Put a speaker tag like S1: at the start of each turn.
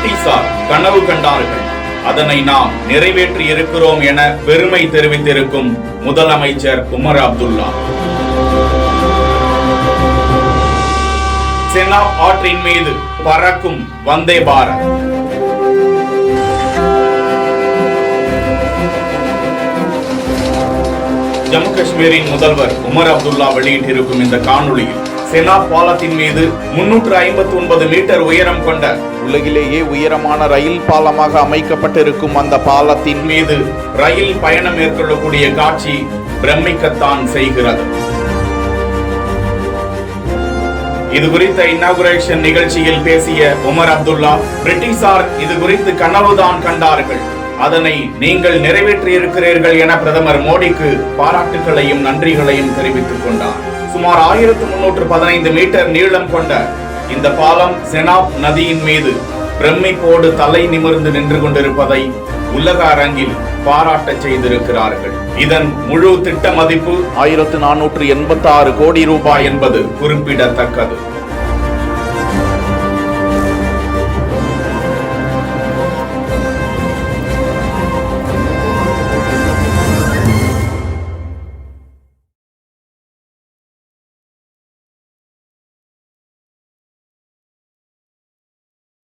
S1: பிரிட்டிஷார் கனவு கண்டார்கள், அதனை நாம் நிறைவேற்றி இருக்கிறோம் என பெருமை தெரிவித்திருக்கும் முதலமைச்சர் உமர் அப்துல்லா. செனாப் ஆற்றின் மீது பறக்கும் வந்தே பாரத். ஜம்மு காஷ்மீரின் முதல்வர் உமர் அப்துல்லா வெளியிட்டிருக்கும் இந்த காணொளியில் செனாப் பாலத்தின் மீது 359 மீட்டர் உயரம் கொண்ட உலகிலேயே உயரமான ரயில் பாலமாக அமைக்கப்பட்டிருக்கும் அந்த பாலத்தின் மீது ரயில் பயணம் மேற்கொள்ளக்கூடிய காட்சி பிரமிக்கத்தான் செய்கிறது. இது குறித்த இனாகுரேஷன் நிகழ்ச்சியில் பேசிய உமர் அப்துல்லா, பிரிட்டிஷார் இது குறித்து கனவுதான் கண்டார்கள், அதனை நீங்கள் நிறைவேற்றி இருக்கிறீர்கள் என பிரதமர் மோடிக்கு பாராட்டுகளையும் நன்றிகளையும் தெரிவித்துக் கொண்டார். சுமார் 1315 மீட்டர் நீளம் கொண்ட இந்த பாலம் செனாப் நதியின் மீது பிரமிப்போடு தலை நிமிர்ந்து நின்று கொண்டிருப்பதை உலக அரங்கில் பாராட்ட செய்திருக்கிறார்கள். இதன் முழு திட்ட மதிப்பு 1486 கோடி ரூபாய் என்பது குறிப்பிடத்தக்கது.